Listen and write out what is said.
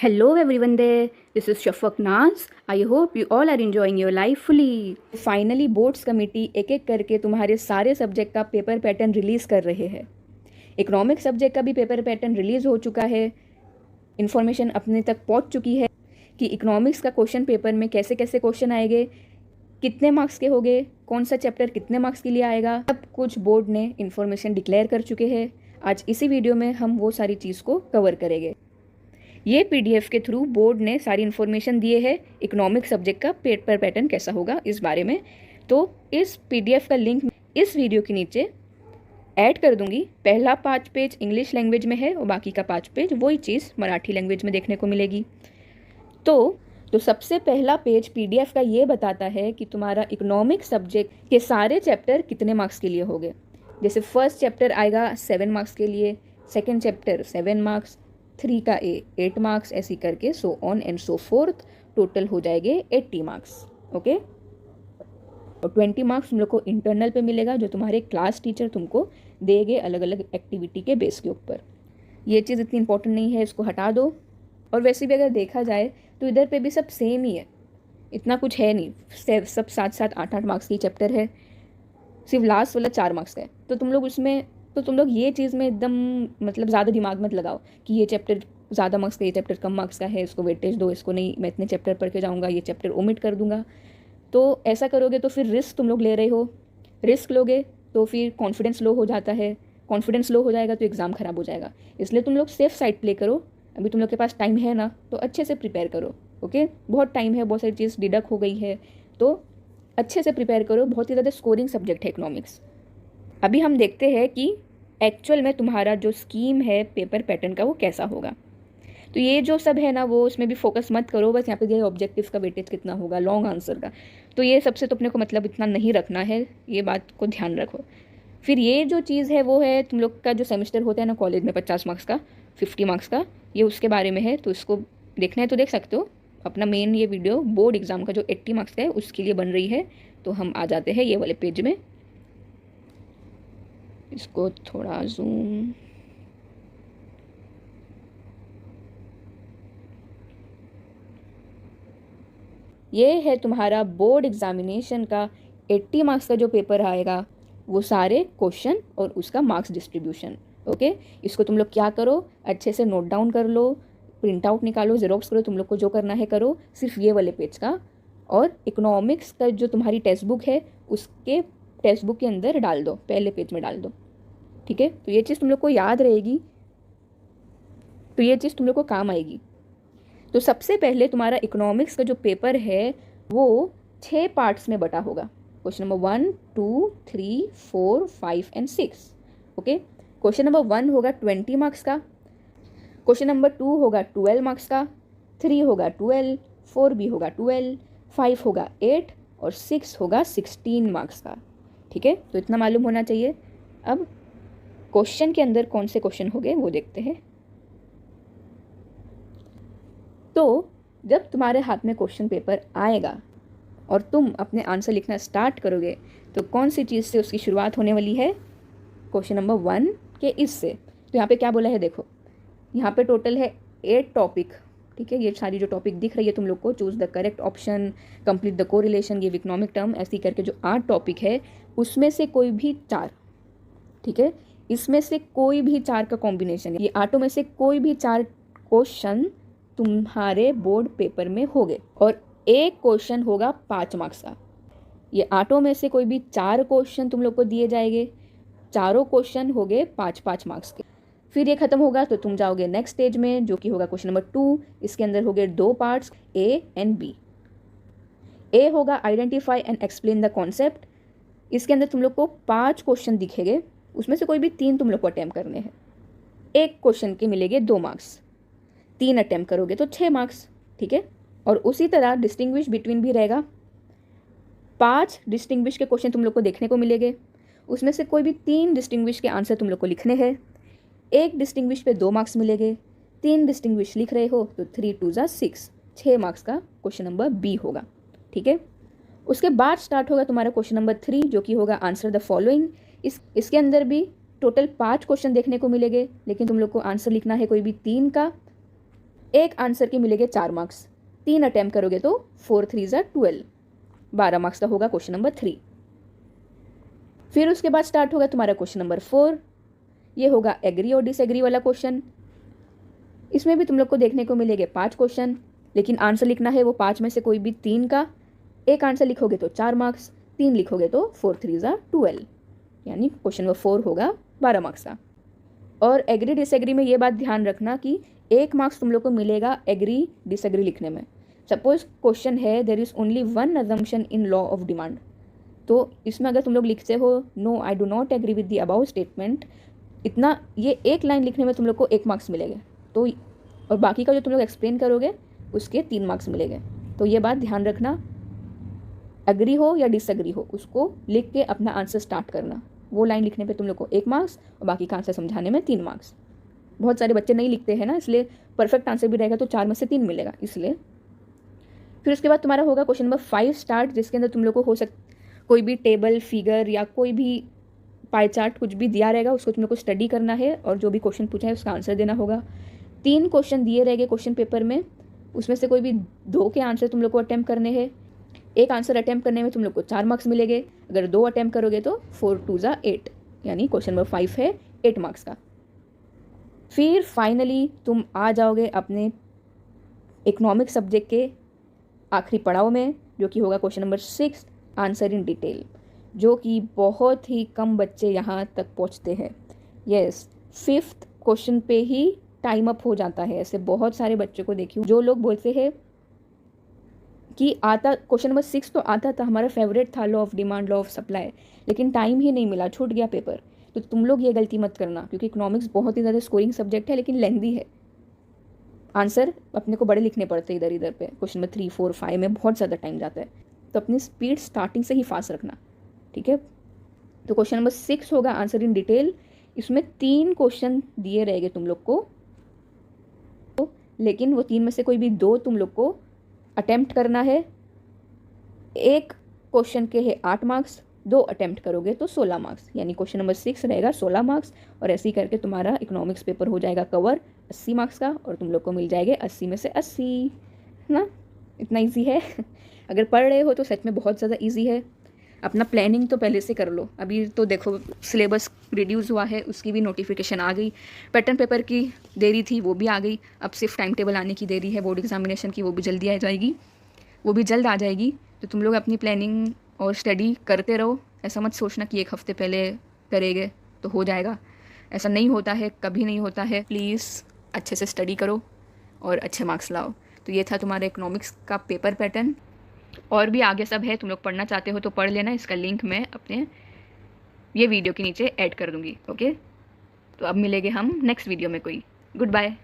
Hello everyone there, this is Shafaq Naz. I hope you all are enjoying your life fully. Finally boards committee एक एक करके तुम्हारे सारे subject का paper pattern release कर रहे हैं। इकोनॉमिक सब्जेक्ट का भी पेपर पैटर्न रिलीज़ हो चुका है। इन्फॉर्मेशन अपने तक पहुंच चुकी है कि इकोनॉमिक्स का क्वेश्चन पेपर में कैसे कैसे क्वेश्चन आएंगे, कितने मार्क्स के होंगे, कौन सा चैप्टर कितने मार्क्स के लिए आएगा, सब कुछ बोर्ड ने इन्फॉर्मेशन डिक्लेयर कर चुके हैं। आज इसी वीडियो में हम वो सारी चीज़ को कवर करेंगे। ये पीडीएफ के थ्रू बोर्ड ने सारी इन्फॉर्मेशन दिए है इकोनॉमिक सब्जेक्ट का पेपर पैटर्न कैसा होगा इस बारे में। तो इस पीडीएफ का लिंक इस वीडियो के नीचे ऐड कर दूंगी। पहला 5 पेज इंग्लिश लैंग्वेज में है और बाकी का 5 पेज वही चीज़ मराठी लैंग्वेज में देखने को मिलेगी। तो सबसे पहला पेज पीडीएफ का ये बताता है कि तुम्हारा इकोनॉमिक सब्जेक्ट के सारे चैप्टर कितने मार्क्स के लिए होंगे। जैसे फर्स्ट चैप्टर आएगा 7 मार्क्स के लिए, सेकेंड चैप्टर 7 मार्क्स, 3 का 8 मार्क्स, ऐसी करके so on and so fourth, total हो जाएंगे 80 मार्क्स। ओके, और 20 मार्क्स तुम लोग को इंटरनल पे मिलेगा जो तुम्हारे क्लास टीचर तुमको देंगे अलग अलग एक्टिविटी के बेस के ऊपर। ये चीज़ इतनी इंपॉर्टेंट नहीं है, इसको हटा दो। और वैसे भी अगर देखा जाए तो इधर पे भी सब सेम ही है, इतना कुछ है नहीं। सब 7-7 8-8 मार्क्स की चैप्टर है, सिर्फ लास्ट वाला 4 मार्क्स का है। तो तुम लोग ये चीज़ में एकदम मतलब ज़्यादा दिमाग मत लगाओ कि ये चैप्टर ज़्यादा मार्क्स का, ये चैप्टर कम मार्क्स का है, इसको वेटेज दो, इसको नहीं, मैं इतने चैप्टर पढ़ के जाऊँगा, ये चैप्टर ओमिट कर दूंगा। तो ऐसा करोगे तो फिर रिस्क तुम लोग ले रहे हो। रिस्क लोगे तो फिर कॉन्फिडेंस लो हो जाता है, कॉन्फिडेंस लो हो जाएगा तो एग्ज़ाम ख़राब हो जाएगा। इसलिए तुम लोग सेफ साइड प्ले करो। अभी तुम लोग के पास टाइम है ना, तो अच्छे से प्रिपेयर करो। ओके, बहुत टाइम है, बहुत सारी चीज़ डिडक्ट हो गई है, तो अच्छे से प्रिपेयर करो। बहुत ही ज़्यादा स्कोरिंग सब्जेक्ट है इकोनॉमिक्स। अभी हम देखते हैं कि एक्चुअल में तुम्हारा जो स्कीम है पेपर पैटर्न का वो कैसा होगा। तो ये जो सब है ना, वो उसमें भी फोकस मत करो। बस यहाँ पे दिया ऑब्जेक्टिव का वेटेज कितना होगा, लॉन्ग आंसर का, तो ये सबसे तो अपने को मतलब इतना नहीं रखना है, ये बात को ध्यान रखो। फिर ये जो चीज़ है वो है तुम लोग का जो सेमेस्टर होता है ना कॉलेज में 50 मार्क्स का, 50 मार्क्स का, ये उसके बारे में है। तो इसको देखना है तो देख सकते हो। अपना मेन ये वीडियो बोर्ड एग्जाम का जो 80 मार्क्स का है उसके लिए बन रही है। तो हम आ जाते हैं ये वाले पेज में। इसको थोड़ा जूम, ये है तुम्हारा बोर्ड एग्जामिनेशन का 80 मार्क्स का जो पेपर आएगा, वो सारे क्वेश्चन और उसका मार्क्स डिस्ट्रीब्यूशन। ओके, इसको तुम लोग क्या करो, अच्छे से नोट डाउन कर लो, प्रिंट आउट निकालो, जेरोक्स करो, तुम लोग को जो करना है करो, सिर्फ ये वाले पेज का। और इकोनॉमिक्स का जो तुम्हारी टेक्स्ट बुक है उसके टेक्स्ट बुक के अंदर डाल दो, पहले पेज में डाल दो। ठीक है, तो ये चीज़ तुम लोग को याद रहेगी, तो ये चीज़ तुम लोग को काम आएगी। तो सबसे पहले तुम्हारा इकोनॉमिक्स का जो पेपर है वो 6 पार्ट्स में बटा होगा। Question number 1, 2, 3, 4, 5 and 6। Okay, question number 1 होगा 20 मार्क्स का, क्वेश्चन नंबर 2 होगा 12 मार्क्स का, 3 होगा 12, 4 भी होगा 12, 5 होगा 8 और 6 होगा 16 मार्क्स का। ठीक है, तो इतना मालूम होना चाहिए। अब क्वेश्चन के अंदर कौन से क्वेश्चन हो गए वो देखते हैं। तो जब तुम्हारे हाथ में क्वेश्चन पेपर आएगा और तुम अपने आंसर लिखना स्टार्ट करोगे तो कौन सी चीज़ से उसकी शुरुआत होने वाली है, क्वेश्चन नंबर 1 के इससे। तो यहाँ पे क्या बोला है देखो, यहाँ पे टोटल है 8 टॉपिक। ठीक है, ये सारी जो टॉपिक दिख रही है तुम लोग को, choose the correct option, complete the correlation, give economic term, ऐसी करके जो 8 टॉपिक है उसमें से कोई भी 4, ठीक है, इसमें से कोई भी 4 का कॉम्बिनेशन, ये 8 में से कोई भी 4 क्वेश्चन तुम्हारे बोर्ड पेपर में होंगे और एक क्वेश्चन होगा 5 मार्क्स का। ये 8 में से कोई भी 4 क्वेश्चन तुम लोग को दिए जाएंगे, चारों क्वेश्चन हो गए 5-5 मार्क्स के। फिर ये खत्म होगा तो तुम जाओगे नेक्स्ट स्टेज में जो कि होगा क्वेश्चन नंबर 2। इसके अंदर हो गए 2 पार्ट्स, ए एंड बी। ए होगा identify and explain the concept. इसके अंदर तुम लोग को 5 क्वेश्चन दिखेंगे, उसमें से कोई भी 3 तुम लोग को अटेम्प्ट करने हैं। एक क्वेश्चन के मिलेंगे 2 मार्क्स, 3 अटेम्प्ट करोगे तो 6 मार्क्स। ठीक है, और उसी तरह डिस्टिंग्विश बिटवीन भी रहेगा। 5 डिस्टिंग्विश के क्वेश्चन तुम लोग को देखने को मिलेंगे, उसमें से कोई भी 3 डिस्टिंग्विश के आंसर तुम लोग को लिखने हैं। एक डिस्टिंग्विश पे 2 मार्क्स मिलेंगे, 3 डिस्टिंग्विश लिख रहे हो तो 3 2 जा 6, 6 मार्क्स का क्वेश्चन नंबर बी होगा। ठीक है, उसके बाद स्टार्ट होगा तुम्हारा क्वेश्चन नंबर 3 जो कि होगा आंसर द फॉलोइंग। इसके अंदर भी टोटल 5 क्वेश्चन देखने को मिलेंगे, लेकिन तुम लोग को आंसर लिखना है कोई भी 3 का। एक आंसर के मिलेंगे 4 मार्क्स, 3 अटैम्प्ट करोगे तो 4 3 ज़ा 12, 12 मार्क्स का होगा क्वेश्चन नंबर 3। फिर उसके बाद स्टार्ट होगा तुम्हारा क्वेश्चन नंबर 4, ये होगा एग्री और डिसएग्री वाला क्वेश्चन। इसमें भी तुम लोग को देखने को मिलेंगे 5 क्वेश्चन, लेकिन आंसर लिखना है वो 5 में से कोई भी 3 का। एक आंसर लिखोगे तो 4 मार्क्स, 3 लिखोगे तो 4 3 ज़ा 12, यानी क्वेश्चन नंबर 4 होगा 12 मार्क्स का। और एग्री डिसएग्री में ये बात ध्यान रखना कि 1 मार्क्स तुम लोग को मिलेगा एग्री डिसएग्री लिखने में। सपोज क्वेश्चन है there is only one assumption in law of demand, तो इसमें अगर तुम लोग लिखते हो no I do not agree with the above statement, इतना ये एक लाइन लिखने में तुम लोग को 1 मार्क्स मिलेगा। तो और बाकी का जो तुम लोग एक्सप्लेन करोगे उसके 3 मार्क्स मिलेंगे। तो ये बात ध्यान रखना, एग्री हो या डिसएग्री हो उसको लिख के अपना आंसर स्टार्ट करना। वो लाइन लिखने पे तुम लोग को 1 मार्क्स और बाकी का आंसर समझाने में 3 मार्क्स। बहुत सारे बच्चे नहीं लिखते हैं ना, इसलिए परफेक्ट आंसर भी रहेगा तो 4 में से 3 मिलेगा इसलिए। फिर उसके बाद तुम्हारा होगा क्वेश्चन नंबर 5 स्टार्ट, जिसके अंदर तुम लोग को हो कोई भी टेबल फिगर या कोई भी पाई चार्ट कुछ भी दिया रहेगा उसको तुम लोग को स्टडी करना है और जो भी क्वेश्चन पूछा है उसका आंसर देना होगा। 3 क्वेश्चन दिए रहेंगे क्वेश्चन पेपर में, उसमें से कोई भी 2 के आंसर तुम लोग को अटैम्प्ट करने हैं। एक आंसर अटैम्प्ट करने में तुम लोग को 4 मार्क्स मिलेंगे, अगर 2 अटैम्प्ट करोगे तो 4 2 ज़ा 8, यानी क्वेश्चन नंबर 5 है 8 मार्क्स का। फिर फाइनली तुम आ जाओगे अपने इकोनॉमिक सब्जेक्ट के आखिरी पड़ाव में, जो कि होगा question number 6 answer in detail, जो कि बहुत ही कम बच्चे यहाँ तक पहुँचते हैं। यस, 5th क्वेश्चन पे ही टाइम अप हो जाता है। ऐसे बहुत सारे बच्चों को देखी जो लोग बोलते हैं कि आता क्वेश्चन नंबर 6 तो आता था, हमारा फेवरेट था law of demand law of supply, लेकिन टाइम ही नहीं मिला, छूट गया पेपर। तो तुम लोग ये गलती मत करना, क्योंकि इकोनॉमिक्स बहुत ही ज़्यादा स्कोरिंग सब्जेक्ट है लेकिन लेंदी है। आंसर अपने को बड़े लिखने पड़ते हैं इधर इधर पे, क्वेश्चन नंबर 3 4 5 में बहुत ज़्यादा टाइम जाता है, तो अपनी स्पीड स्टार्टिंग से ही फास्ट रखना, ठीक है। तो क्वेश्चन नंबर 6 होगा आंसर इन डिटेल। इसमें 3 क्वेश्चन दिए रहेंगे तुम लोग को, लेकिन वो 3 में से कोई भी 2 तुम लोग को अटेम्प्ट करना है। एक क्वेश्चन के है 8 मार्क्स, 2 अटेम्प्ट करोगे तो 16 मार्क्स, यानी क्वेश्चन नंबर 6 रहेगा 16 मार्क्स। और ऐसे ही करके तुम्हारा इकोनॉमिक्स पेपर हो जाएगा कवर 80 मार्क्स का, और तुम लोग को मिल जाएंगे 80 में से 80, है ना। इतना ईजी है। अगर पढ़ रहे हो तो सच में बहुत ज़्यादा ईजी है। अपना प्लानिंग तो पहले से कर लो। अभी तो देखो सिलेबस रिड्यूस हुआ है, उसकी भी नोटिफिकेशन आ गई, पैटर्न पेपर की देरी थी वो भी आ गई, अब सिर्फ टाइम टेबल आने की देरी है बोर्ड एग्जामिनेशन की, वो भी जल्दी आ जाएगी, वो भी जल्द आ जाएगी। तो तुम लोग अपनी प्लानिंग और स्टडी करते रहो। ऐसा मत सोचना कि 1 हफ्ते पहले करेंगे तो हो जाएगा, ऐसा नहीं होता है, कभी नहीं होता है। प्लीज़ अच्छे से स्टडी करो और अच्छे मार्क्स लाओ। तो ये था तुम्हारा इकोनॉमिक्स का पेपर पैटर्न। और भी आगे सब है, तुम लोग पढ़ना चाहते हो तो पढ़ लेना, इसका लिंक मैं अपने ये वीडियो के नीचे ऐड कर दूँगी। ओके, तो अब मिलेंगे हम नेक्स्ट वीडियो में कोई। Good bye.